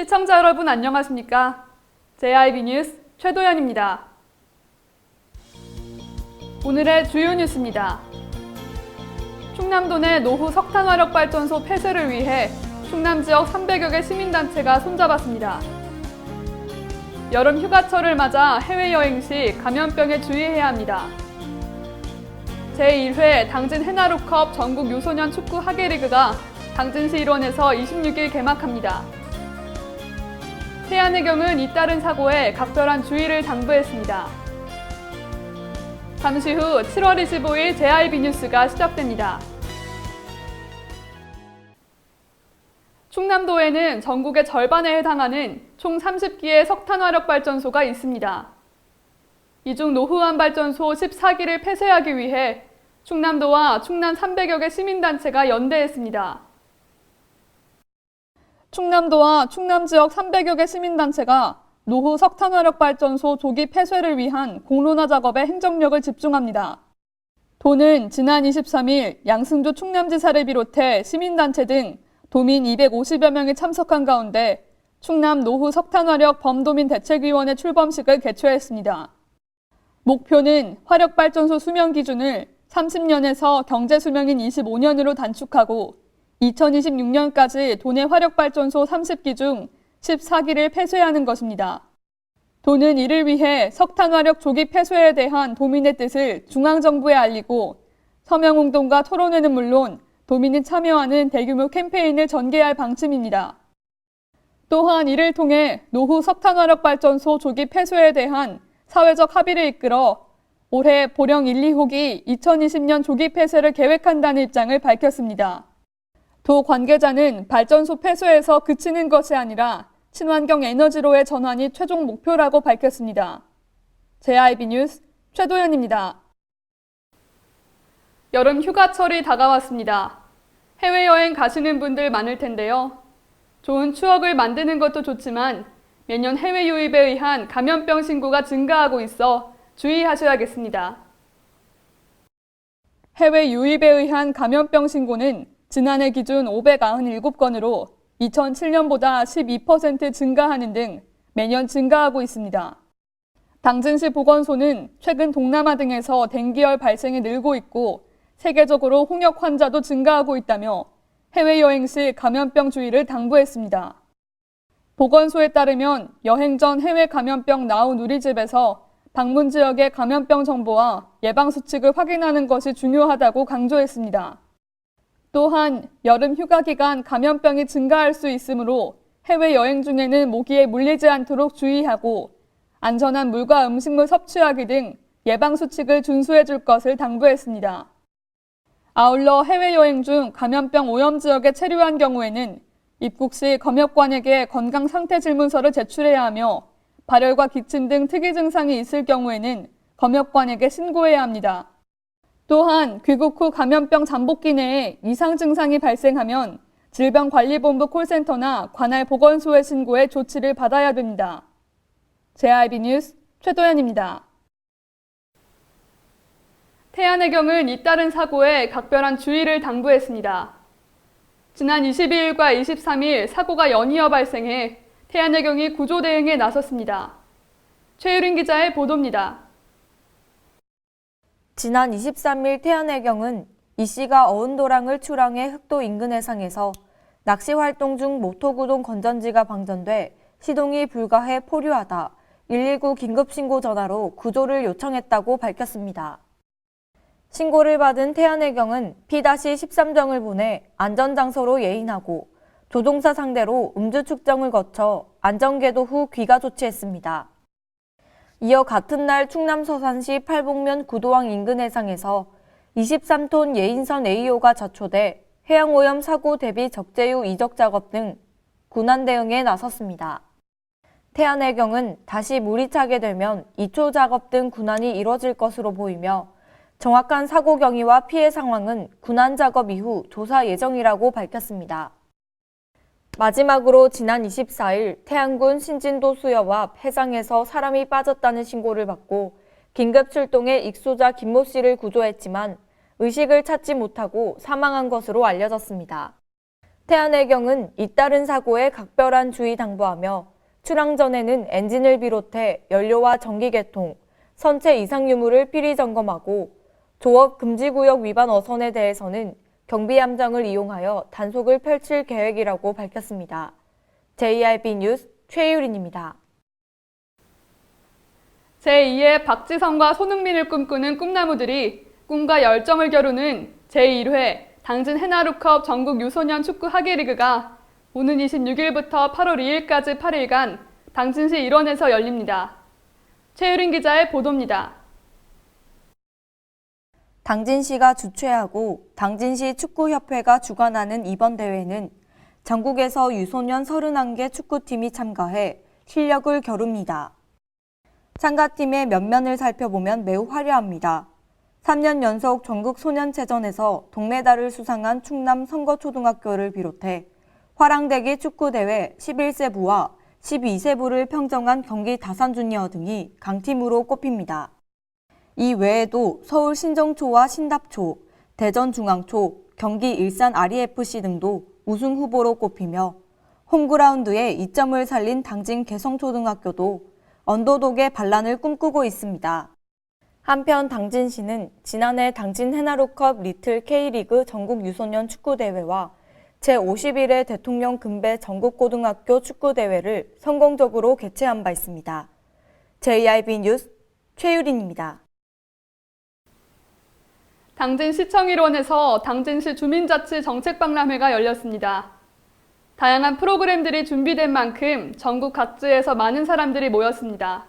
시청자 여러분 안녕하십니까? JIB 뉴스 최도연입니다. 오늘의 주요 뉴스입니다. 충남도 내 노후 석탄화력발전소 폐쇄를 위해 충남 지역 300여 개 시민단체가 손잡았습니다. 여름 휴가철을 맞아 해외여행 시 감염병에 주의해야 합니다. 제1회 당진 해나루컵 전국 유소년 축구 하계리그가 당진시 일원에서 26일 개막합니다. 태안해경은 잇따른 사고에 각별한 주의를 당부했습니다. 잠시 후 7월 25일 JIB 뉴스가 시작됩니다. 충남도에는 전국의 절반에 해당하는 총 30기의 석탄화력발전소가 있습니다. 이 중 노후한 발전소 14기를 폐쇄하기 위해 충남도와 충남 300여 개 시민단체가 연대했습니다. 충남도와 충남 지역 300여 개 시민단체가 노후 석탄화력발전소 조기 폐쇄를 위한 공론화 작업에 행정력을 집중합니다. 도는 지난 23일 양승조 충남지사를 비롯해 시민단체 등 도민 250여 명이 참석한 가운데 충남 노후 석탄화력 범도민 대책위원회 출범식을 개최했습니다. 목표는 화력발전소 수명 기준을 30년에서 경제 수명인 25년으로 단축하고 2026년까지 도내 화력발전소 30기 중 14기를 폐쇄하는 것입니다. 도는 이를 위해 석탄화력 조기 폐쇄에 대한 도민의 뜻을 중앙정부에 알리고 서명운동과 토론회는 물론 도민이 참여하는 대규모 캠페인을 전개할 방침입니다. 또한 이를 통해 노후 석탄화력발전소 조기 폐쇄에 대한 사회적 합의를 이끌어 올해 보령 1, 2호기 2020년 조기 폐쇄를 계획한다는 입장을 밝혔습니다. 도 관계자는 발전소 폐쇄에서 그치는 것이 아니라 친환경 에너지로의 전환이 최종 목표라고 밝혔습니다. JIB 뉴스 최도연입니다. 여름 휴가철이 다가왔습니다. 해외여행 가시는 분들 많을 텐데요. 좋은 추억을 만드는 것도 좋지만 매년 해외 유입에 의한 감염병 신고가 증가하고 있어 주의하셔야겠습니다. 해외 유입에 의한 감염병 신고는 지난해 기준 597건으로 2007년보다 12% 증가하는 등 매년 증가하고 있습니다. 당진시 보건소는 최근 동남아 등에서 댕기열 발생이 늘고 있고 세계적으로 홍역 환자도 증가하고 있다며 해외여행 시 감염병 주의를 당부했습니다. 보건소에 따르면 여행 전 해외 감염병 나온 누리집에서 방문 지역의 감염병 정보와 예방수칙을 확인하는 것이 중요하다고 강조했습니다. 또한 여름 휴가 기간 감염병이 증가할 수 있으므로 해외여행 중에는 모기에 물리지 않도록 주의하고 안전한 물과 음식물 섭취하기 등 예방수칙을 준수해 줄 것을 당부했습니다. 아울러 해외여행 중 감염병 오염 지역에 체류한 경우에는 입국 시 검역관에게 건강상태 질문서를 제출해야 하며 발열과 기침 등 특이 증상이 있을 경우에는 검역관에게 신고해야 합니다. 또한 귀국 후 감염병 잠복기 내에 이상 증상이 발생하면 질병관리본부 콜센터나 관할 보건소에 신고해 조치를 받아야 됩니다. JIB 뉴스 최도연입니다. 태안해경은 잇따른 사고에 각별한 주의를 당부했습니다. 지난 22일과 23일 사고가 연이어 발생해 태안해경이 구조 대응에 나섰습니다. 최유린 기자의 보도입니다. 지난 23일 태안해경은 이 씨가 어운도랑을 출항해 흑도 인근 해상에서 낚시 활동 중 모토구동 건전지가 방전돼 시동이 불가해 포류하다 119 긴급신고 전화로 구조를 요청했다고 밝혔습니다. 신고를 받은 태안해경은 P-13정을 보내 안전장소로 예인하고 조종사 상대로 음주 측정을 거쳐 안전궤도 후 귀가 조치했습니다. 이어 같은 날 충남 서산시 팔복면 구도항 인근 해상에서 23톤 예인선 A호가 자초돼 해양오염 사고 대비 적재유 이적 작업 등 군안 대응에 나섰습니다. 태안해경은 다시 물이 차게 되면 이초 작업 등 군안이 이뤄질 것으로 보이며 정확한 사고 경위와 피해 상황은 군안 작업 이후 조사 예정이라고 밝혔습니다. 마지막으로 지난 24일 태안군 신진도 수협 앞 해상에서 사람이 빠졌다는 신고를 받고 긴급 출동해 익수자 김모 씨를 구조했지만 의식을 찾지 못하고 사망한 것으로 알려졌습니다. 태안해경은 잇따른 사고에 각별한 주의 당부하며 출항 전에는 엔진을 비롯해 연료와 전기 개통, 선체 이상 유무를 필히 점검하고 조업 금지구역 위반 어선에 대해서는 경비함정을 이용하여 단속을 펼칠 계획이라고 밝혔습니다. JRB 뉴스 최유린입니다. 제2의 박지성과 손흥민을 꿈꾸는 꿈나무들이 꿈과 열정을 겨루는 제1회 당진 해나루컵 전국 유소년 축구 하계리그가 오는 26일부터 8월 2일까지 8일간 당진시 일원에서 열립니다. 최유린 기자의 보도입니다. 당진시가 주최하고 당진시 축구협회가 주관하는 이번 대회는 전국에서 유소년 31개 축구팀이 참가해 실력을 겨룹니다. 참가팀의 면면을 살펴보면 매우 화려합니다. 3년 연속 전국 소년체전에서 동메달을 수상한 충남 선거초등학교를 비롯해 화랑대기 축구대회 11세부와 12세부를 평정한 경기 다산주니어 등이 강팀으로 꼽힙니다. 이 외에도 서울 신정초와 신답초, 대전중앙초, 경기 일산 REFC 등도 우승 후보로 꼽히며 홈그라운드에 이점을 살린 당진 개성초등학교도 언더독의 반란을 꿈꾸고 있습니다. 한편 당진시는 지난해 당진 해나루컵 리틀 K리그 전국 유소년 축구대회와 제51회 대통령 금배 전국고등학교 축구대회를 성공적으로 개최한 바 있습니다. JRB 뉴스 최유린입니다. 당진시청 일원에서 당진시 주민자치 정책박람회가 열렸습니다. 다양한 프로그램들이 준비된 만큼 전국 각지에서 많은 사람들이 모였습니다.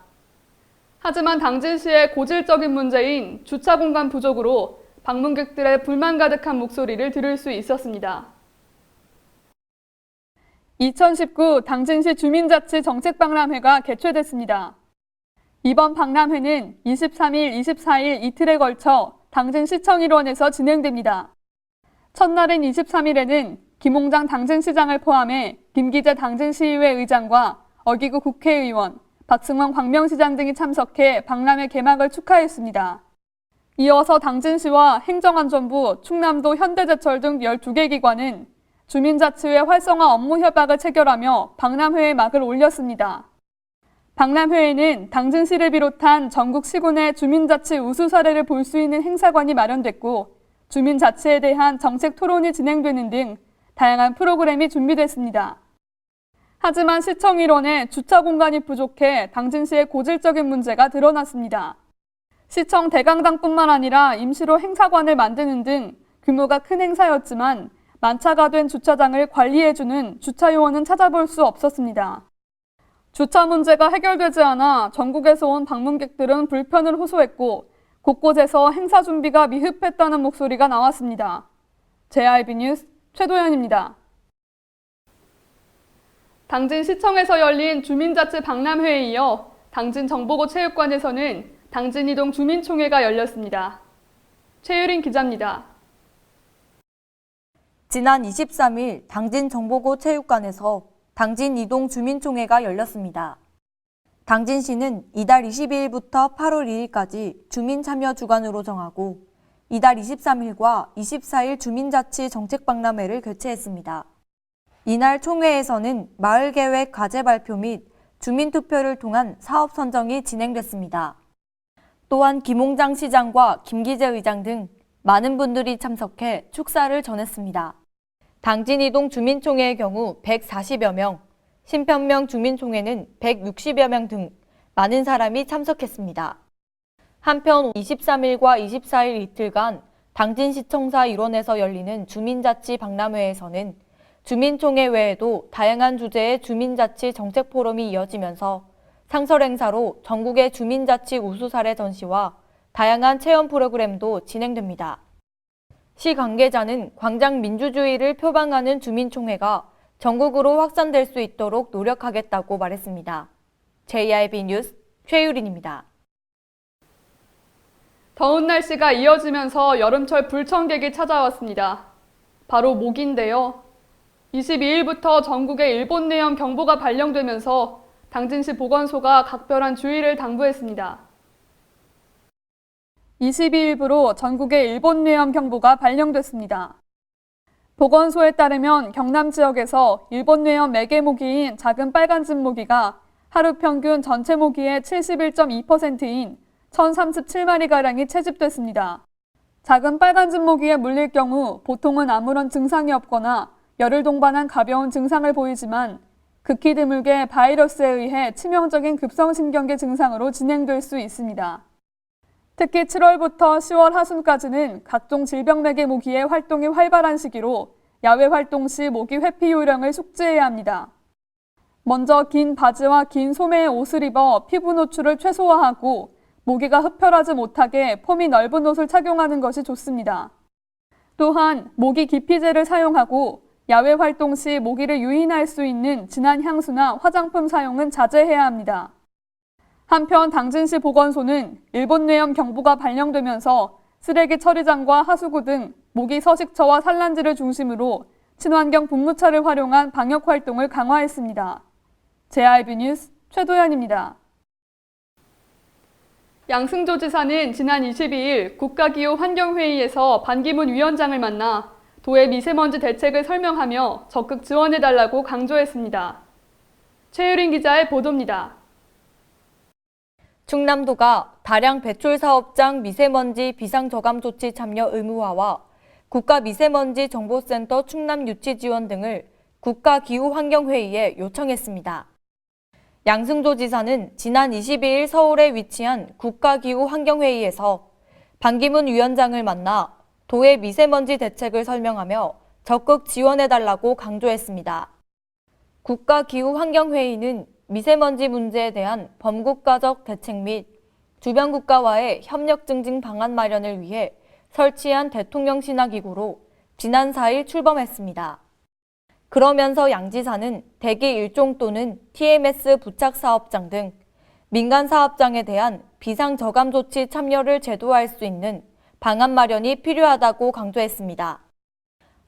하지만 당진시의 고질적인 문제인 주차 공간 부족으로 방문객들의 불만 가득한 목소리를 들을 수 있었습니다. 2019 당진시 주민자치 정책박람회가 개최됐습니다. 이번 박람회는 23일, 24일 이틀에 걸쳐 당진시청 일원에서 진행됩니다. 첫날인 23일에는 김홍장 당진시장을 포함해 김기재 당진시의회 의장과 어기구 국회의원, 박승원 광명시장 등이 참석해 박람회 개막을 축하했습니다. 이어서 당진시와 행정안전부, 충남도 현대제철 등 12개 기관은 주민자치회 활성화 업무 협약을 체결하며 박람회의 막을 올렸습니다. 박람회에는 당진시를 비롯한 전국 시군의 주민자치 우수 사례를 볼 수 있는 행사관이 마련됐고 주민자치에 대한 정책 토론이 진행되는 등 다양한 프로그램이 준비됐습니다. 하지만 시청 일원에 주차 공간이 부족해 당진시의 고질적인 문제가 드러났습니다. 시청 대강당뿐만 아니라 임시로 행사관을 만드는 등 규모가 큰 행사였지만 만차가 된 주차장을 관리해주는 주차요원은 찾아볼 수 없었습니다. 주차 문제가 해결되지 않아 전국에서 온 방문객들은 불편을 호소했고 곳곳에서 행사 준비가 미흡했다는 목소리가 나왔습니다. JRB 뉴스 최도연입니다. 당진시청에서 열린 주민자치 박람회에 이어 당진정보고 체육관에서는 당진이동 주민총회가 열렸습니다. 최유린 기자입니다. 지난 23일 당진정보고 체육관에서 당진이동 주민총회가 열렸습니다. 당진시는 이달 22일부터 8월 2일까지 주민참여 주간으로 정하고 이달 23일과 24일 주민자치 정책박람회를 개최했습니다. 이날 총회에서는 마을계획 과제 발표 및 주민투표를 통한 사업 선정이 진행됐습니다. 또한 김홍장 시장과 김기재 의장 등 많은 분들이 참석해 축사를 전했습니다. 당진이동 주민총회의 경우 140여 명, 신편명 주민총회는 160여 명 등 많은 사람이 참석했습니다. 한편 23일과 24일 이틀간 당진시청사 일원에서 열리는 주민자치 박람회에서는 주민총회 외에도 다양한 주제의 주민자치 정책 포럼이 이어지면서 상설 행사로 전국의 주민자치 우수 사례 전시와 다양한 체험 프로그램도 진행됩니다. 시 관계자는 광장 민주주의를 표방하는 주민총회가 전국으로 확산될 수 있도록 노력하겠다고 말했습니다. JRB 뉴스 최유린입니다. 더운 날씨가 이어지면서 여름철 불청객이 찾아왔습니다. 바로 모기인데요. 22일부터 전국에 일본 내염 경보가 발령되면서 당진시 보건소가 각별한 주의를 당부했습니다. 22일부로 전국에 일본 내염 경보가 발령됐습니다. 보건소에 따르면 경남 지역에서 일본 뇌염 매개 모기인 작은 빨간즙 모기가 하루 평균 전체 모기의 71.2%인 1,037마리가량이 채집됐습니다. 작은 빨간즙 모기에 물릴 경우 보통은 아무런 증상이 없거나 열을 동반한 가벼운 증상을 보이지만 극히 드물게 바이러스에 의해 치명적인 급성신경계 증상으로 진행될 수 있습니다. 특히 7월부터 10월 하순까지는 각종 질병 매개 모기의 활동이 활발한 시기로 야외 활동 시 모기 회피 요령을 숙지해야 합니다. 먼저 긴 바지와 긴 소매의 옷을 입어 피부 노출을 최소화하고 모기가 흡혈하지 못하게 폼이 넓은 옷을 착용하는 것이 좋습니다. 또한 모기 기피제를 사용하고 야외 활동 시 모기를 유인할 수 있는 진한 향수나 화장품 사용은 자제해야 합니다. 한편 당진시 보건소는 일본 뇌염 경보가 발령되면서 쓰레기 처리장과 하수구 등 모기 서식처와 산란지를 중심으로 친환경 분무차를 활용한 방역 활동을 강화했습니다. JRB 뉴스 최도연입니다. 양승조 지사는 지난 22일 국가기후환경회의에서 반기문 위원장을 만나 도의 미세먼지 대책을 설명하며 적극 지원해달라고 강조했습니다. 최유린 기자의 보도입니다. 충남도가 다량 배출 사업장 미세먼지 비상저감 조치 참여 의무화와 국가미세먼지 정보센터 충남 유치 지원 등을 국가기후환경회의에 요청했습니다. 양승조 지사는 지난 22일 서울에 위치한 국가기후환경회의에서 반기문 위원장을 만나 도의 미세먼지 대책을 설명하며 적극 지원해달라고 강조했습니다. 국가기후환경회의는 미세먼지 문제에 대한 범국가적 대책 및 주변 국가와의 협력 증진 방안 마련을 위해 설치한 대통령 신화기구로 지난 4일 출범했습니다. 그러면서 양 지사는 대기 일종 또는 TMS 부착 사업장 등 민간 사업장에 대한 비상저감 조치 참여를 제도화할 수 있는 방안 마련이 필요하다고 강조했습니다.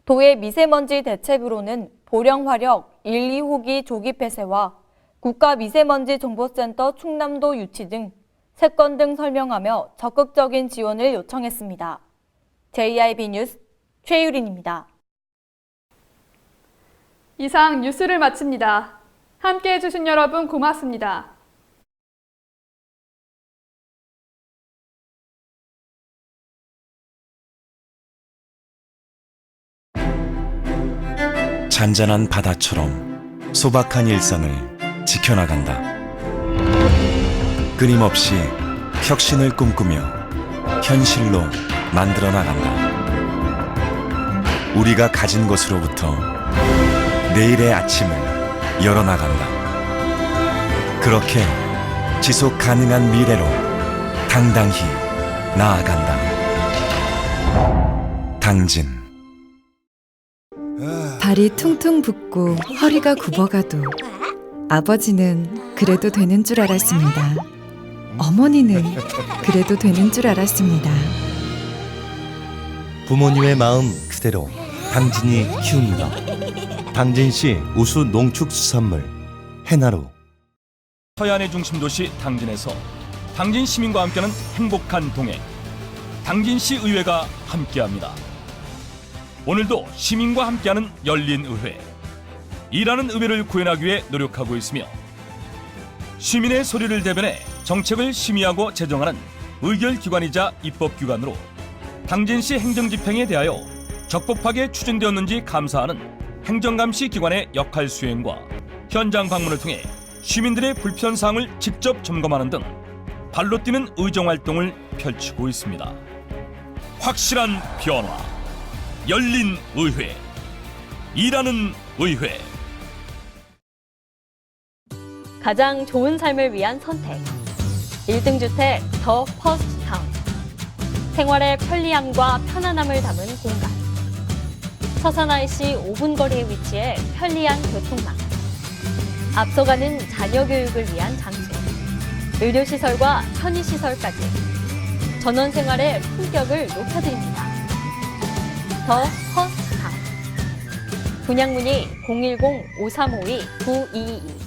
도의 미세먼지 대책으로는 보령 화력 1, 2호기 조기 폐쇄와 국가미세먼지정보센터 충남도 유치 등 3건 등 설명하며 적극적인 지원을 요청했습니다. JRB 뉴스 최유린입니다. 이상 뉴스를 마칩니다. 함께해 주신 여러분 고맙습니다. 잔잔한 바다처럼 소박한 일상을 지켜나간다. 끊임없이 혁신을 꿈꾸며 현실로 만들어 나간다. 우리가 가진 것으로부터 내일의 아침을 열어나간다. 그렇게 지속 가능한 미래로 당당히 나아간다. 당진. 발이 퉁퉁 붓고 허리가 굽어가도 아버지는 그래도 되는 줄 알았습니다. 어머니는 그래도 되는 줄 알았습니다. 부모님의 마음 그대로 당진이 키웁니다. 당진시 우수 농축수산물 해나루. 서해안의 중심 도시 당진에서 당진 시민과 함께하는 행복한 동행, 당진시 의회가 함께합니다. 오늘도 시민과 함께하는 열린 의회, 일하는 의회를 구현하기 위해 노력하고 있으며 시민의 소리를 대변해 정책을 심의하고 제정하는 의결기관이자 입법기관으로 당진시 행정집행에 대하여 적법하게 추진되었는지 감사하는 행정감시 기관의 역할 수행과 현장 방문을 통해 시민들의 불편사항을 직접 점검하는 등 발로 뛰는 의정활동을 펼치고 있습니다. 확실한 변화, 열린 의회, 일하는 의회. 가장 좋은 삶을 위한 선택. 1등 주택 더 퍼스트 타운. 생활의 편리함과 편안함을 담은 공간. 서산 IC 5분 거리에 위치해 편리한 교통망. 앞서가는 자녀 교육을 위한 장소. 의료시설과 편의시설까지. 전원 생활의 품격을 높여드립니다. 더 퍼스트 타운. 분양문의 010-5352-9222